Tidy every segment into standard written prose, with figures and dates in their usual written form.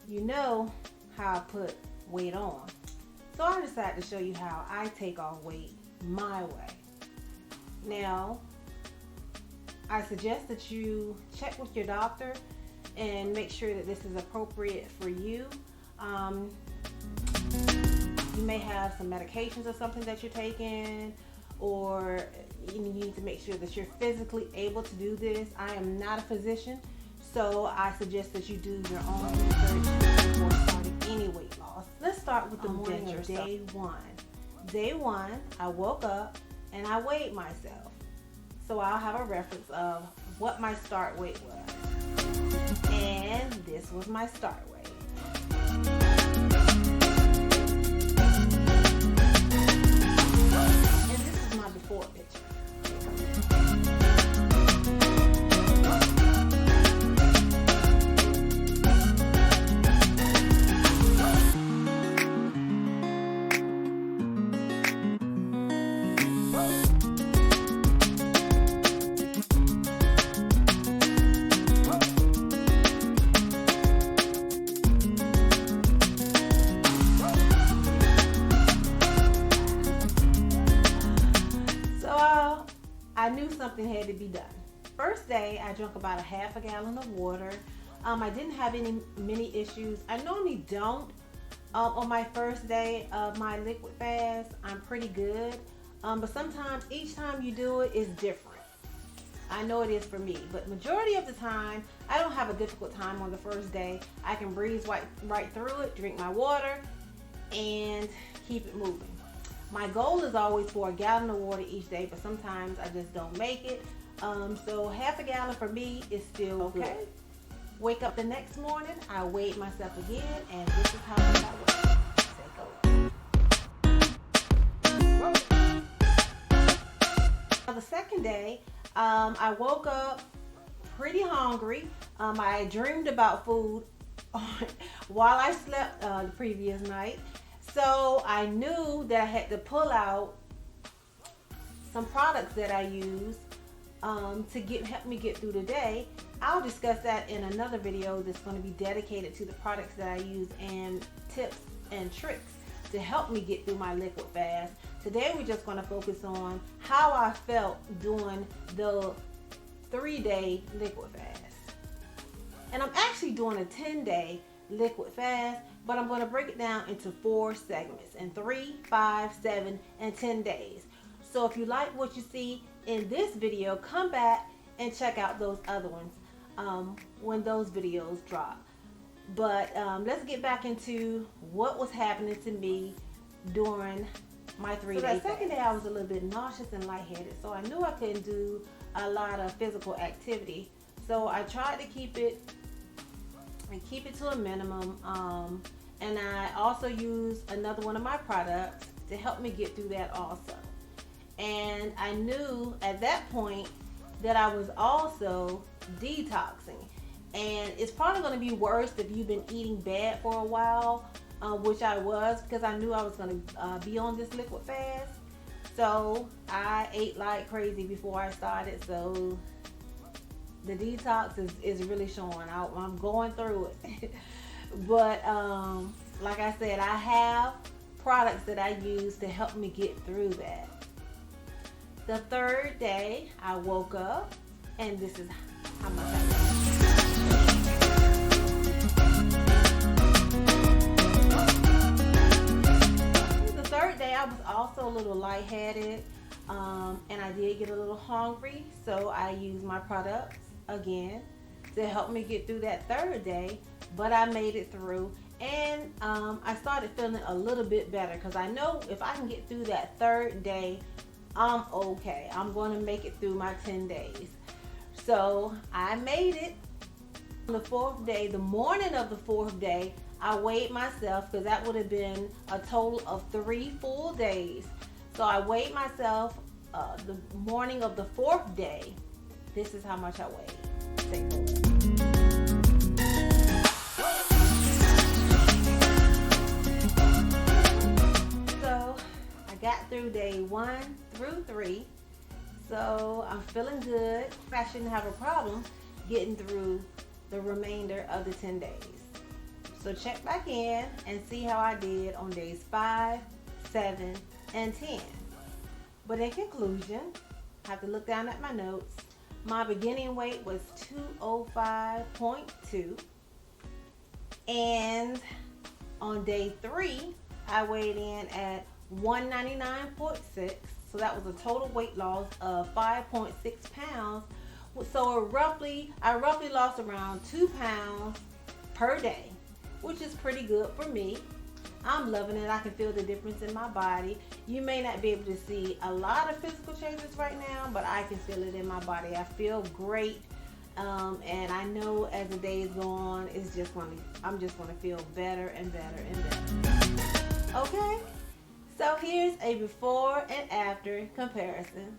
you know how I put weight on. So I decided to show you how I take off weight my way. Now, I suggest that you check with your doctor and make sure that this is appropriate for you. You may have some medications or something that you're taking, or you need to make sure that you're physically able to do this. I am not a physician, so I suggest that you do your own research before starting any weight loss. Let's start with the morning of day one. Day one, I woke up and I weighed myself. So I'll have a reference of what my start weight was. And this was my start weight. And this is my before picture. I knew something had to be done. First day, I drank about a half a gallon of water. I didn't have many issues. I normally don't. On my first day of my liquid fast, I'm pretty good. But sometimes, each time you do it is different. I know it is for me, but majority of the time, I don't have a difficult time on the first day. I can breeze right through it, drink my water, and keep it moving. My goal is always for a gallon of water each day, but sometimes I just don't make it. So half a gallon for me is still okay. Good. Wake up the next morning, I weighed myself again, and this is how much I weighed. The second day, I woke up pretty hungry. I dreamed about food while I slept the previous night. So I knew that I had to pull out some products that I use to help me get through the day. I'll discuss that in another video that's going to be dedicated to the products that I use and tips and tricks to help me get through my liquid fast. Today we're just going to focus on how I felt doing the 3-day liquid fast. And I'm actually doing a 10-day liquid fast, but I'm going to break it down into 4 segments in 3, 5, 7, and 10 days. So if you like what you see in this video, come back and check out those other ones when those videos drop. But let's get back into what was happening to me during my 3-day fast. So that second day I was a little bit nauseous and lightheaded, so I knew I couldn't do a lot of physical activity. So I tried to keep it to a minimum, and I also used another one of my products to help me get through that also. And I knew at that point that I was also detoxing, and it's probably going to be worse if you've been eating bad for a while, which I was, because I knew I was going to be on this liquid fast. So I ate like crazy before I started, so the detox is really showing out. I'm going through it. But like I said, I have products that I use to help me get through that. The third day, I woke up, and this is how much I weighed. The third day, I was also a little lightheaded, and I did get a little hungry, so I used my products again to help me get through that third day, but I made it through, and I started feeling a little bit better, because I know if I can get through that third day, I'm okay. I'm going to make it through my 10 days. So I made it. On the 4th day, the morning of the 4th day, I weighed myself, because that would have been a total of 3 full days. So I weighed myself the morning of the 4th day. This is how much I weighed. Take a look. So I got through day 1 through 3. So I'm feeling good. I shouldn't have a problem getting through the remainder of the 10 days. So check back in and see how I did on days 5, 7, and 10. But in conclusion, I have to look down at my notes. My beginning weight was 205.2. And on day 3, I weighed in at 199.6. So that was a total weight loss of 5.6 pounds. So I roughly lost around 2 pounds per day, which is pretty good for me. I'm loving it. I can feel the difference in my body. You may not be able to see a lot of physical changes right now, but I can feel it in my body. I feel great. And I know as the days go on, I'm just going to feel better and better and better. Okay? So here's a before and after comparison.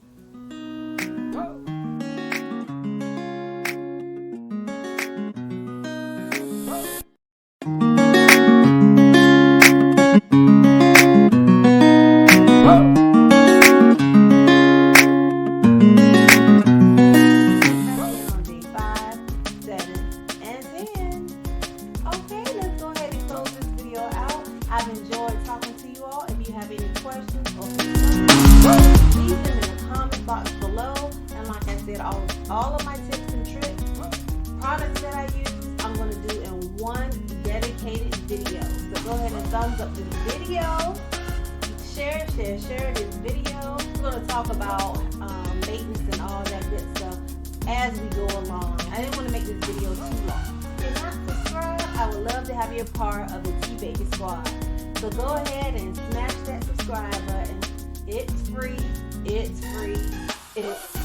I've enjoyed talking to you all. If you have any questions or concerns, leave them in the comment box below. And like I said, all of my tips and tricks, products that I use, I'm going to do in one dedicated video. So go ahead and thumbs up this video. Share this video. We're going to talk about maintenance and all that good stuff as we go along. I didn't want to make this video too long. If you're not subscribed, I would love to have you a part of the T-Baby Squad. So go ahead and smash that subscribe button. It's free. It's free. It's free.